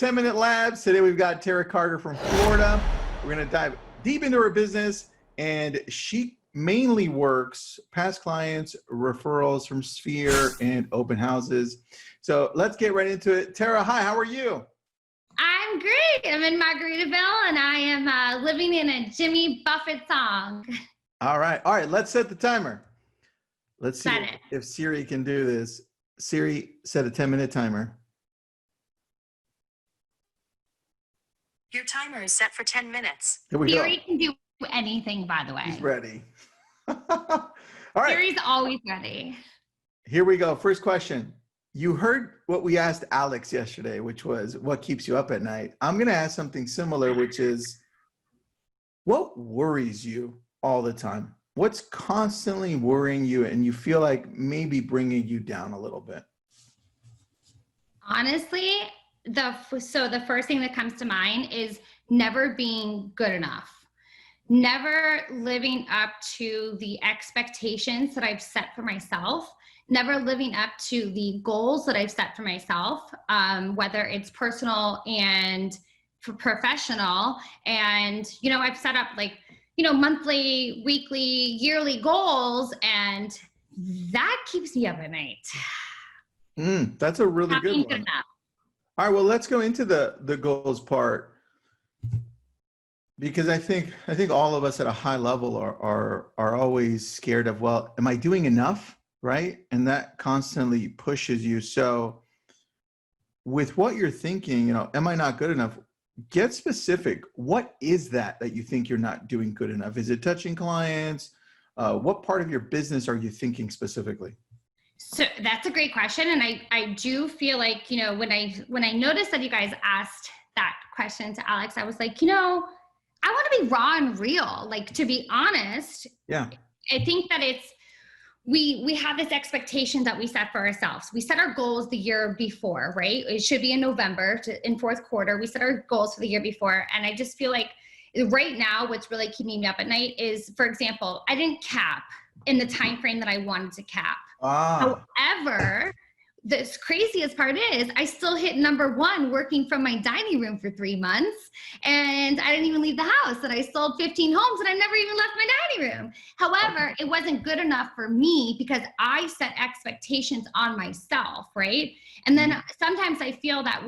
10-minute labs. Today we've got Tara Carter from Florida. We're going to dive deep into her business, and she mainly works past clients, referrals from Sphere, and open houses. So let's get right into it. Tara, hi, how are you? I'm great. I'm in Margaritaville, and I am living in a Jimmy Buffett song. All right, let's set the timer. Let's see if Siri can do this. Siri, set a 10-minute timer. Your timer is set for 10 minutes. Here we go. Siri can do anything, by the way. He's ready. All right. Siri's always ready. Here we go. First question. You heard what we asked Alex yesterday, which was, what keeps you up at night? I'm going to ask something similar, which is, what worries you all the time? What's constantly worrying you and you feel like maybe bringing you down a little bit? Honestly, the first thing that comes to mind is never being good enough. Never living up to the expectations that I've set for myself. Never living up to the goals that I've set for myself, whether it's personal and professional. And, I've set up monthly, weekly, yearly goals, and that keeps me up at night. That's a really good one. All right, well, let's go into the goals part, because I think all of us at a high level are always scared of, well, am I doing enough, right? And that constantly pushes you. So with what you're thinking, am I not good enough? Get specific. What is that you think you're not doing good enough? Is it touching clients? What part of your business are you thinking specifically? So that's a great question. And I do feel like, when I noticed that you guys asked that question to Alex, I was like, I want to be raw and real. Like, to be honest, yeah, I think that we have this expectation that we set for ourselves. We set our goals the year before, right? It should be in November, in fourth quarter. We set our goals for the year before. And I just feel like right now, what's really keeping me up at night is, for example, I didn't cap in the time frame that I wanted to cap. However, the craziest part is I still hit #1 working from my dining room for 3 months, and I didn't even leave the house, and I sold 15 homes, and I never even left my dining room. However, it wasn't good enough for me because I set expectations on myself, right? And then sometimes I feel that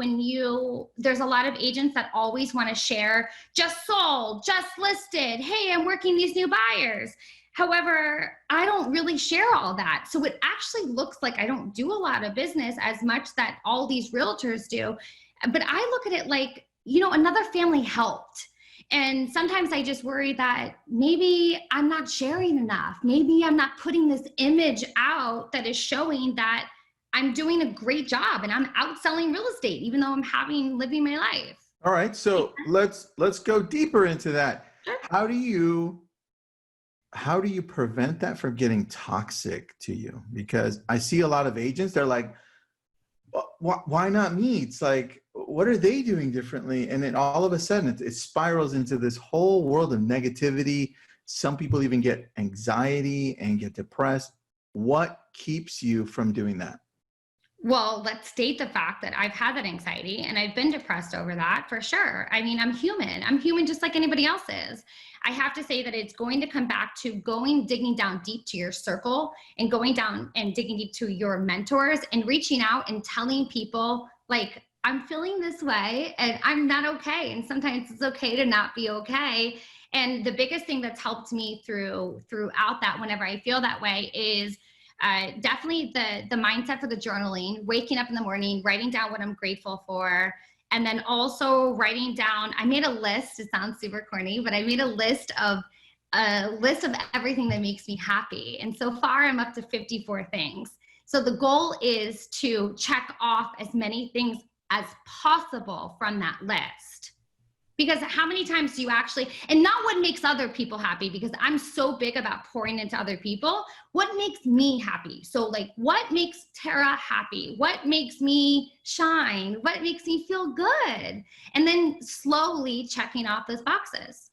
there's a lot of agents that always want to share, just sold, just listed, hey, I'm working these new buyers. However, I don't really share all that. So it actually looks like I don't do a lot of business as much that all these realtors do. But I look at it like, another family helped. And sometimes I just worry that maybe I'm not sharing enough. Maybe I'm not putting this image out that is showing that I'm doing a great job and I'm out selling real estate, even though I'm living my life. All right. So let's go deeper into that. Sure. How do you prevent that from getting toxic to you? Because I see a lot of agents, they're like, why not me? It's like, what are they doing differently? And then all of a sudden it spirals into this whole world of negativity. Some people even get anxiety and get depressed. What keeps you from doing that? Well, let's state the fact that I've had that anxiety and I've been depressed over that for sure. I mean, I'm human. I'm human just like anybody else is. I have to say that it's going to come back to digging down deep to your circle and going down and digging deep to your mentors and reaching out and telling people, like, I'm feeling this way and I'm not okay. And sometimes it's okay to not be okay. And the biggest thing that's helped me throughout that, whenever I feel that way, is definitely the mindset for the journaling, waking up in the morning, writing down what I'm grateful for. And then also writing down, I made a list, it sounds super corny, but I made a list of everything that makes me happy. And so far I'm up to 54 things. So the goal is to check off as many things as possible from that list. Because how many times do you actually, and not what makes other people happy, because I'm so big about pouring into other people, what makes me happy? So like, what makes Tara happy? What makes me shine? What makes me feel good? And then slowly checking off those boxes.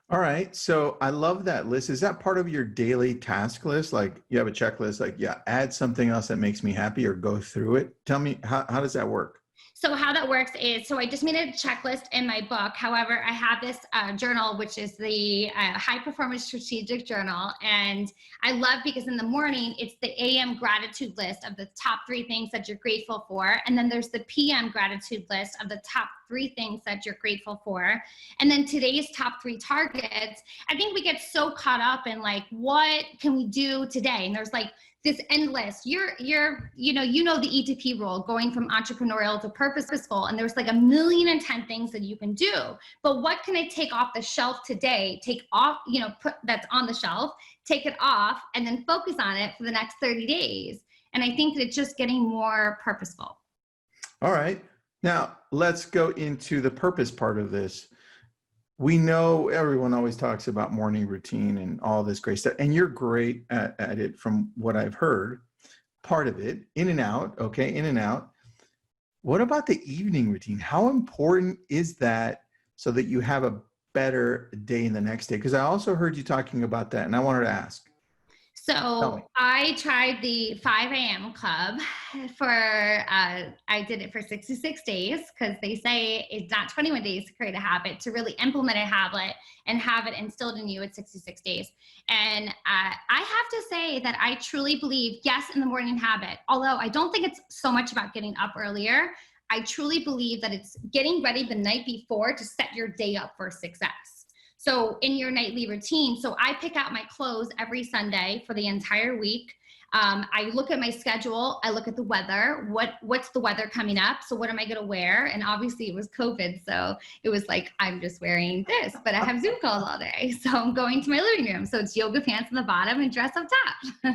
All right. So I love that list. Is that part of your daily task list? Like you have a checklist, like, yeah, add something else that makes me happy or go through it. Tell me, how does that work? So how that works is, so I just made a checklist in my book. However, I have this journal, which is the High Performance Strategic Journal. And I love because in the morning, it's the AM gratitude list of the top 3 things that you're grateful for. And then there's the PM gratitude list of the top 3 things that you're grateful for. And then today's top 3 targets. I think we get so caught up in like, what can we do today? And there's like this endless, you know the ETP rule, going from entrepreneurial to purposeful, and there's like 1,000,010 things that you can do. But what can I take off the shelf today? Take off, put that's on the shelf, take it off, and then focus on it for the next 30 days. And I think that it's just getting more purposeful. All right. Now let's go into the purpose part of this. We know everyone always talks about morning routine and all this great stuff, and you're great at it from what I've heard. Part of it, in and out, okay, in and out. What about the evening routine? How important is that so that you have a better day in the next day? Because I also heard you talking about that, and I wanted to ask. So I tried the 5 a.m. club I did it for 66 days because they say it's not 21 days to create a habit, to really implement a habit and have it instilled in you at 66 days. And I have to say that I truly believe, yes, in the morning habit, although I don't think it's so much about getting up earlier. I truly believe that it's getting ready the night before to set your day up for success. So in your nightly routine, so I pick out my clothes every Sunday for the entire week. I look at my schedule. I look at the weather. What's the weather coming up? So what am I going to wear? And obviously it was COVID. So it was like, I'm just wearing this, but I have Zoom calls all day. So I'm going to my living room. So it's yoga pants on the bottom and dress up top.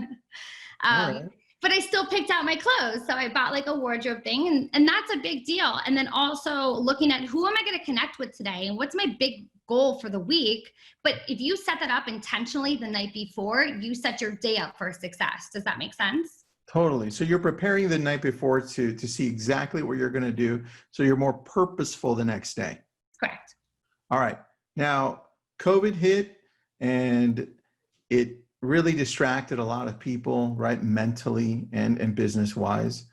Right. But I still picked out my clothes. So I bought like a wardrobe thing, and that's a big deal. And then also looking at who am I going to connect with today and what's my big goal for the week. But if you set that up intentionally the night before, you set your day up for success. Does that make sense? Totally. So you're preparing the night before to see exactly what you're going to do, so you're more purposeful the next day. Correct. All right. Now, COVID hit, and it really distracted a lot of people, right? Mentally and business-wise.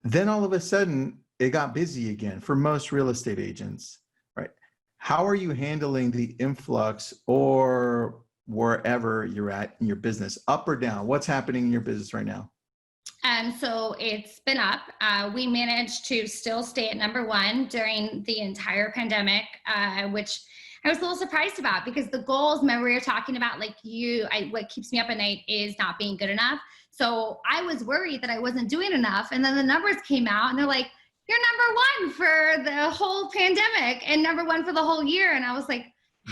Then all of a sudden, it got busy again for most real estate agents, right? How are you handling the influx or wherever you're at in your business, up or down? What's happening in your business right now? So it's been up. We managed to still stay at #1 during the entire pandemic, which I was a little surprised about, because the goals, remember we were talking about, like what keeps me up at night is not being good enough. So I was worried that I wasn't doing enough. And then the numbers came out and they're like, you're #1 for the whole pandemic and #1 for the whole year. And I was like,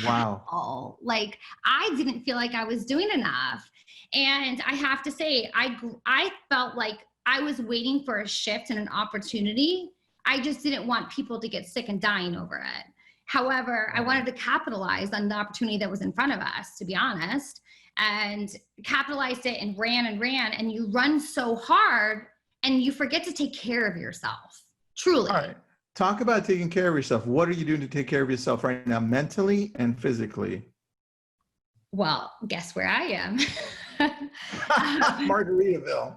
wow. Oh, like I didn't feel like I was doing enough. And I have to say, I felt like I was waiting for a shift and an opportunity. I just didn't want people to get sick and dying over it. However, I wanted to capitalize on the opportunity that was in front of us, to be honest, and capitalized it and ran, and you run so hard and you forget to take care of yourself, truly. All right. Talk about taking care of yourself. What are you doing to take care of yourself right now, mentally and physically? Well, guess where I am? Margaritaville.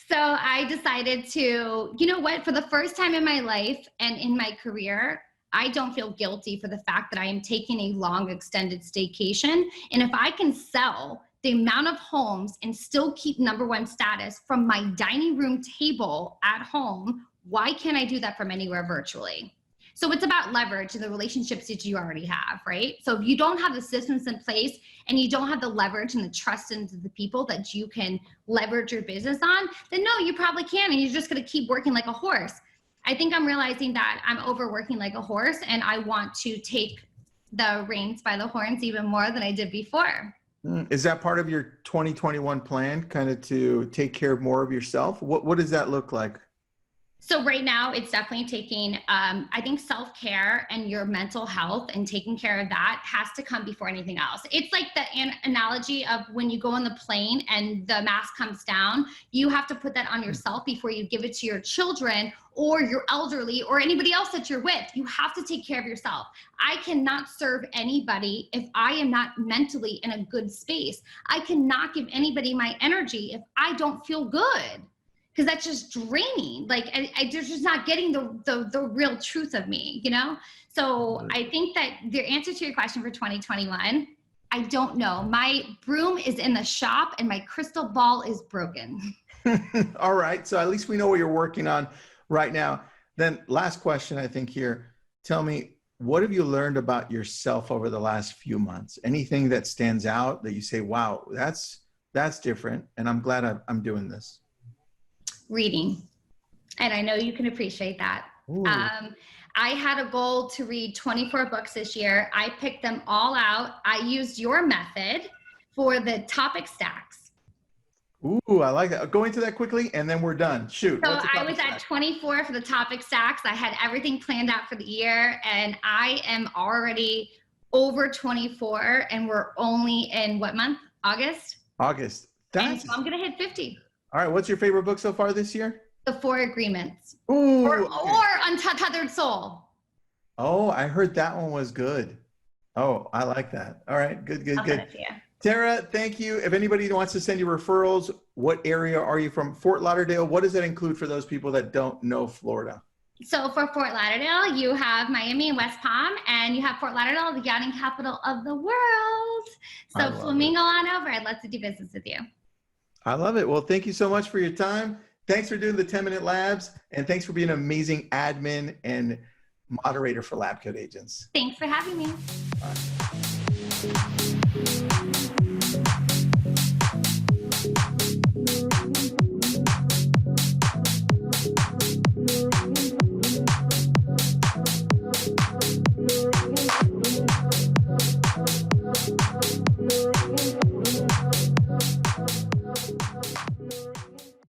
So I decided to, you know what, for the first time in my life and in my career, I don't feel guilty for the fact that I am taking a long extended staycation. And if I can sell the amount of homes and still keep #1 status from my dining room table at home, why can't I do that from anywhere virtually? So it's about leverage and the relationships that you already have, right? So if you don't have the systems in place and you don't have the leverage and the trust into the people that you can leverage your business on, then no, you probably can, and you're just gonna keep working like a horse. I think I'm realizing that I'm overworking like a horse, and I want to take the reins by the horns even more than I did before. Is that part of your 2021 plan, kind of to take care more of yourself? What does that look like? So right now it's definitely taking, I think self-care and your mental health and taking care of that has to come before anything else. It's like the analogy of when you go on the plane and the mask comes down, you have to put that on yourself before you give it to your children or your elderly or anybody else that you're with. You have to take care of yourself. I cannot serve anybody if I am not mentally in a good space. I cannot give anybody my energy if I don't feel good. because that's just draining. Like I just not getting the real truth of me, you know? So I think that the answer to your question for 2021, I don't know. My broom is in the shop and my crystal ball is broken. All right. So at least we know what you're working on right now. Then last question, I think here, tell me, what have you learned about yourself over the last few months? Anything that stands out that you say, wow, that's different. And I'm glad I'm doing this. Reading. And I know you can appreciate that. I had a goal to read 24 books this year. I picked them all out. I used your method for the topic stacks. Ooh, I like that. Go into that quickly and then we're done. Shoot. So I was at 24 for the topic stacks. I had everything planned out for the year and I am already over 24 and we're only in what month? August? August. And so I'm going to hit 50. All right. What's your favorite book so far this year? The 4 Agreements. Ooh, Or okay. Untethered Soul. Oh, I heard that one was good. Oh, I like that. All right. Good. I'll send it to you. Tara, thank you. If anybody wants to send you referrals, what area are you from? Fort Lauderdale. What does that include for those people that don't know Florida? So for Fort Lauderdale, you have Miami and West Palm, and you have Fort Lauderdale, the yachting capital of the world. So Flamingo on over. I'd love to do business with you. I love it. Well, thank you so much for your time. Thanks for doing the 10-minute labs, and thanks for being an amazing admin and moderator for Lab Code Agents. Thanks for having me. Bye.